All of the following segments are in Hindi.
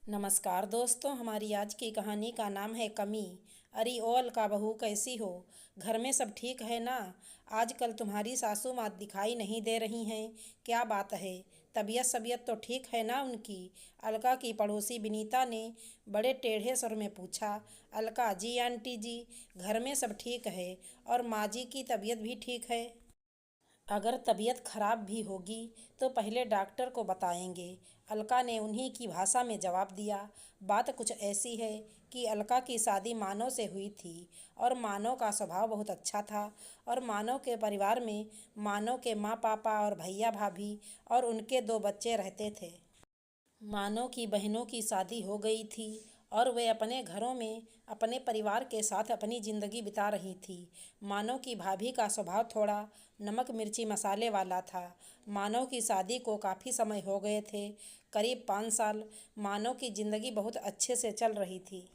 नमस्कार दोस्तों, हमारी आज की कहानी का नाम है कमी। अरे ओ अलका बहू, कैसी हो? घर में सब ठीक है ना? आजकल तुम्हारी सासू माँ दिखाई नहीं दे रही हैं। क्या बात है? तबीयत तो ठीक है ना उनकी? अलका की पड़ोसी विनीता ने बड़े टेढ़े स्वर में पूछा। अलका जी आंटी जी, घर में सब ठीक है और माँ जी की तबीयत भी ठीक है। अगर तबीयत खराब भी होगी तो पहले डॉक्टर को बताएंगे, अलका ने उन्हीं की भाषा में जवाब दिया। बात कुछ ऐसी है कि अलका की शादी मानव से हुई थी और मानव का स्वभाव बहुत अच्छा था और मानव के परिवार में मानव के माँ पापा और भैया भाभी और उनके दो बच्चे रहते थे। मानव की बहनों की शादी हो गई थी और वे अपने घरों में अपने परिवार के साथ अपनी ज़िंदगी बिता रही थी। मानव की भाभी का स्वभाव थोड़ा नमक मिर्ची मसाले वाला था। मानव की शादी को काफ़ी समय हो गए थे, करीब 5 साल। मानव की ज़िंदगी बहुत अच्छे से चल रही थी,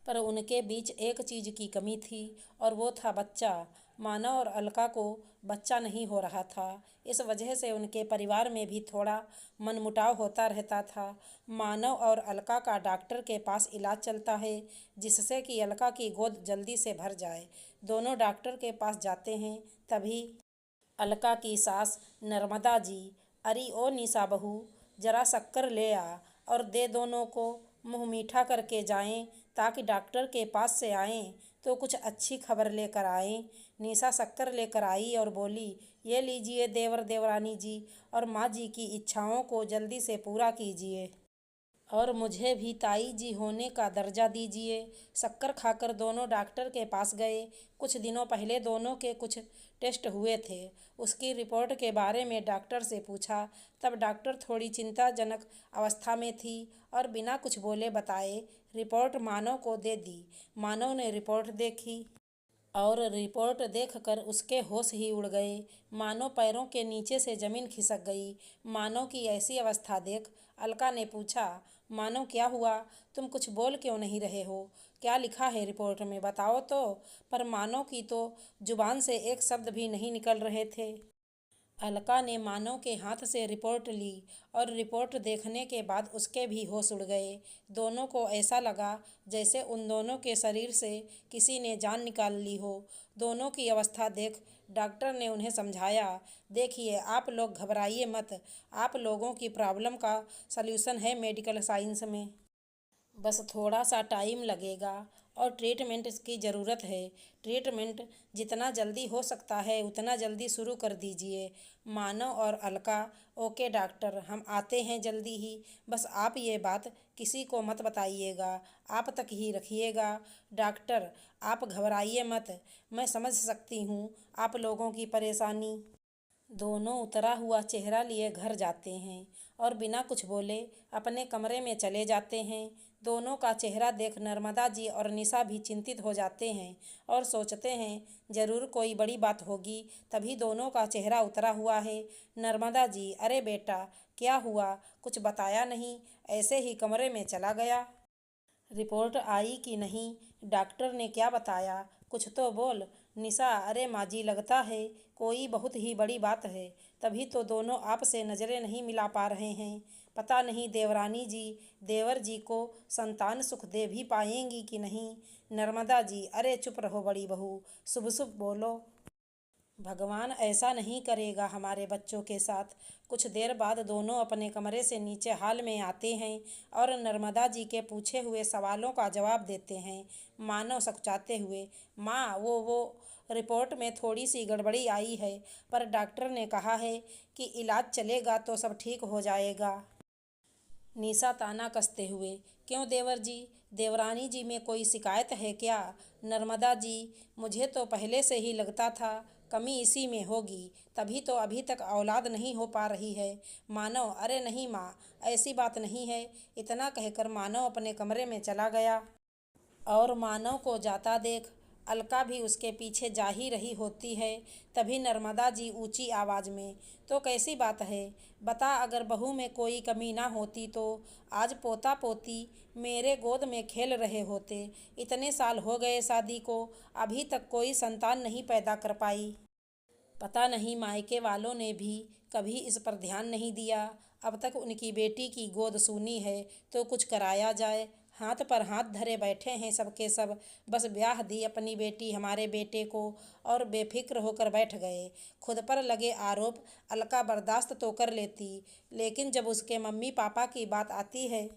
पर उनके बीच एक चीज़ की कमी थी और वो था बच्चा। मानव और अलका को बच्चा नहीं हो रहा था। इस वजह से उनके परिवार में भी थोड़ा मनमुटाव होता रहता था। मानव और अलका का डॉक्टर के पास इलाज चलता है जिससे कि अलका की गोद जल्दी से भर जाए। दोनों डॉक्टर के पास जाते हैं, तभी अलका की सास नर्मदा जी, अरे ओ निशा बहू, जरा शक्कर ले आ और दे दोनों को, मुंह मीठा करके जाएं ताकि डॉक्टर के पास से आएं तो कुछ अच्छी खबर लेकर आएं। निशा शक्कर लेकर आई और बोली, ये लीजिए देवर देवरानी जी, और माँ जी की इच्छाओं को जल्दी से पूरा कीजिए और मुझे भी ताई जी होने का दर्जा दीजिए। शक्कर खाकर दोनों डॉक्टर के पास गए। कुछ दिनों पहले दोनों के कुछ टेस्ट हुए थे, उसकी रिपोर्ट के बारे में डॉक्टर से पूछा। तब डॉक्टर थोड़ी चिंताजनक अवस्था में थी और बिना कुछ बोले बताए रिपोर्ट मानव को दे दी। मानव ने रिपोर्ट देखी और रिपोर्ट देखकर उसके होश ही उड़ गए। मानो पैरों के नीचे से जमीन खिसक गई। मानव की ऐसी अवस्था देख अलका ने पूछा, मानव क्या हुआ? तुम कुछ बोल क्यों नहीं रहे हो? क्या लिखा है रिपोर्ट में, बताओ तो। पर मानव की तो जुबान से एक शब्द भी नहीं निकल रहे थे। अलका ने मानव के हाथ से रिपोर्ट ली और रिपोर्ट देखने के बाद उसके भी होश उड़ गए। दोनों को ऐसा लगा जैसे उन दोनों के शरीर से किसी ने जान निकाल ली हो। दोनों की अवस्था देख डॉक्टर ने उन्हें समझाया, देखिए आप लोग घबराइए मत, आप लोगों की प्रॉब्लम का सल्यूशन है मेडिकल साइंस में। बस थोड़ा सा टाइम लगेगा और ट्रीटमेंट की ज़रूरत है। ट्रीटमेंट जितना जल्दी हो सकता है उतना जल्दी शुरू कर दीजिए। मानव और अलका, ओके डॉक्टर, हम आते हैं जल्दी ही। बस आप ये बात किसी को मत बताइएगा, आप तक ही रखिएगा। डॉक्टर आप घबराइए मत, मैं समझ सकती हूँ आप लोगों की परेशानी। दोनों उतरा हुआ चेहरा लिए घर जाते हैं और बिना कुछ बोले अपने कमरे में चले जाते हैं। दोनों का चेहरा देख नर्मदा जी और निशा भी चिंतित हो जाते हैं और सोचते हैं जरूर कोई बड़ी बात होगी, तभी दोनों का चेहरा उतरा हुआ है। नर्मदा जी, अरे बेटा क्या हुआ, कुछ बताया नहीं, ऐसे ही कमरे में चला गया। रिपोर्ट आई कि नहीं? डॉक्टर ने क्या बताया, कुछ तो बोल। निशा, अरे माँ जी, लगता है कोई बहुत ही बड़ी बात है, तभी तो दोनों आपसे नज़रें नहीं मिला पा रहे हैं। पता नहीं देवरानी जी देवर जी को संतान सुख दे भी पाएंगी कि नहीं। नर्मदा जी, अरे चुप रहो बड़ी बहू, शुभ शुभ बोलो। भगवान ऐसा नहीं करेगा हमारे बच्चों के साथ। कुछ देर बाद दोनों अपने कमरे से नीचे हॉल में आते हैं और नर्मदा जी के पूछे हुए सवालों का जवाब देते हैं। मानव सकुचाते हुए, माँ वो रिपोर्ट में थोड़ी सी गड़बड़ी आई है, पर डॉक्टर ने कहा है कि इलाज चलेगा तो सब ठीक हो जाएगा। निशा ताना कसते हुए, क्यों देवर जी, देवरानी जी में कोई शिकायत है क्या? नर्मदा जी, मुझे तो पहले से ही लगता था कमी इसी में होगी, तभी तो अभी तक औलाद नहीं हो पा रही है। मानव, अरे नहीं माँ, ऐसी बात नहीं है। इतना कहकर मानव अपने कमरे में चला गया और मानव को जाता देख अलका भी उसके पीछे जा ही रही होती है। तभी नर्मदा जी ऊंची आवाज़ में, तो कैसी बात है, बता, अगर बहू में कोई कमी ना होती तो आज पोता पोती मेरे गोद में खेल रहे होते। इतने साल हो गए शादी को, अभी तक कोई संतान नहीं पैदा कर पाई। पता नहीं मायके वालों ने भी कभी इस पर ध्यान नहीं दिया। अब तक उनकी बेटी की गोद सूनी है तो कुछ कराया जाए। हाथ पर हाथ धरे बैठे हैं सबके सब। बस ब्याह दी अपनी बेटी हमारे बेटे को और बेफिक्र होकर बैठ गए। खुद पर लगे आरोप अलका बर्दाश्त तो कर लेती, लेकिन जब उसके मम्मी पापा की बात आती है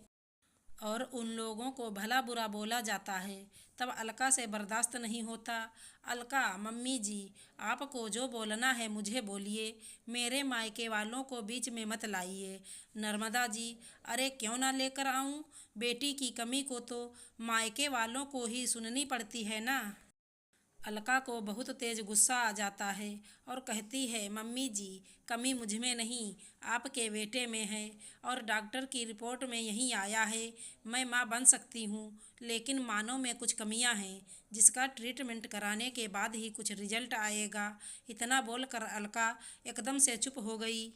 और उन लोगों को भला बुरा बोला जाता है, तब अलका से बर्दाश्त नहीं होता। अलका, मम्मी जी, आपको जो बोलना है मुझे बोलिए, मेरे मायके वालों को बीच में मत लाइए। नर्मदा जी, अरे क्यों ना लेकर आऊं? बेटी की कमी को तो मायके वालों को ही सुननी पड़ती है ना। अलका को बहुत तेज गुस्सा आ जाता है और कहती है, मम्मी जी, कमी मुझ में नहीं, आपके बेटे में है और डॉक्टर की रिपोर्ट में यही आया है। मैं माँ बन सकती हूँ, लेकिन मानव में कुछ कमियाँ हैं जिसका ट्रीटमेंट कराने के बाद ही कुछ रिजल्ट आएगा। इतना बोलकर अलका एकदम से चुप हो गई,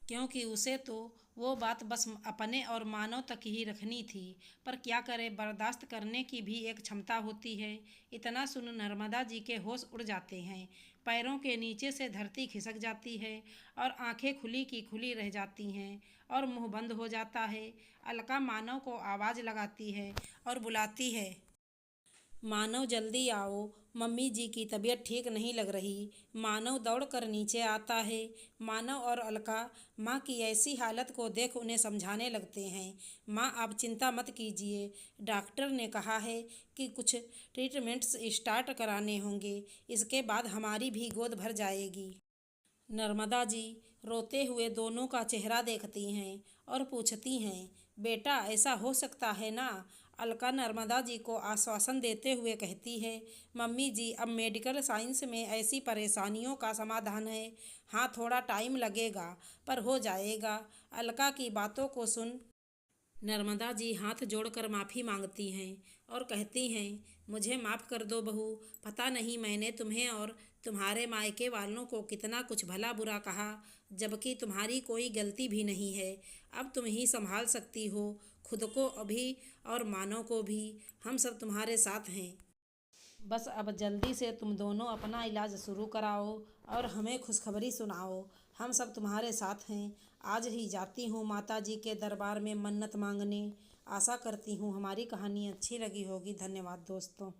क्योंकि उसे तो वो बात बस अपने और मानव तक ही रखनी थी। पर क्या करे, बर्दाश्त करने की भी एक क्षमता होती है। इतना सुन नर्मदा जी के होश उड़ जाते हैं। पैरों के नीचे से धरती खिसक जाती है और आंखें खुली की खुली रह जाती हैं और मुंह बंद हो जाता है। अलका मानव को आवाज़ लगाती है और बुलाती है, मानव जल्दी आओ, मम्मी जी की तबीयत ठीक नहीं लग रही। मानव दौड़कर नीचे आता है। मानव और अलका माँ की ऐसी हालत को देख उन्हें समझाने लगते हैं। माँ, आप चिंता मत कीजिए, डॉक्टर ने कहा है कि कुछ ट्रीटमेंट्स स्टार्ट कराने होंगे, इसके बाद हमारी भी गोद भर जाएगी। नर्मदा जी रोते हुए दोनों का चेहरा देखती हैं और पूछती हैं, बेटा ऐसा हो सकता है ना? अलका नर्मदा जी को आश्वासन देते हुए कहती है, मम्मी जी, अब मेडिकल साइंस में ऐसी परेशानियों का समाधान है। हाँ, थोड़ा टाइम लगेगा पर हो जाएगा। अलका की बातों को सुन नर्मदा जी हाथ जोड़कर माफ़ी मांगती हैं और कहती हैं, मुझे माफ़ कर दो बहू, पता नहीं मैंने तुम्हें और तुम्हारे मायके वालों को कितना कुछ भला बुरा कहा, जबकि तुम्हारी कोई गलती भी नहीं है। अब तुम ही संभाल सकती हो खुद को अभी और मानव को भी। हम सब तुम्हारे साथ हैं। बस अब जल्दी से तुम दोनों अपना इलाज शुरू कराओ और हमें खुशखबरी सुनाओ। हम सब तुम्हारे साथ हैं। आज ही जाती हूँ माता जी के दरबार में मन्नत मांगने। आशा करती हूँ हमारी कहानी अच्छी लगी होगी। धन्यवाद दोस्तों।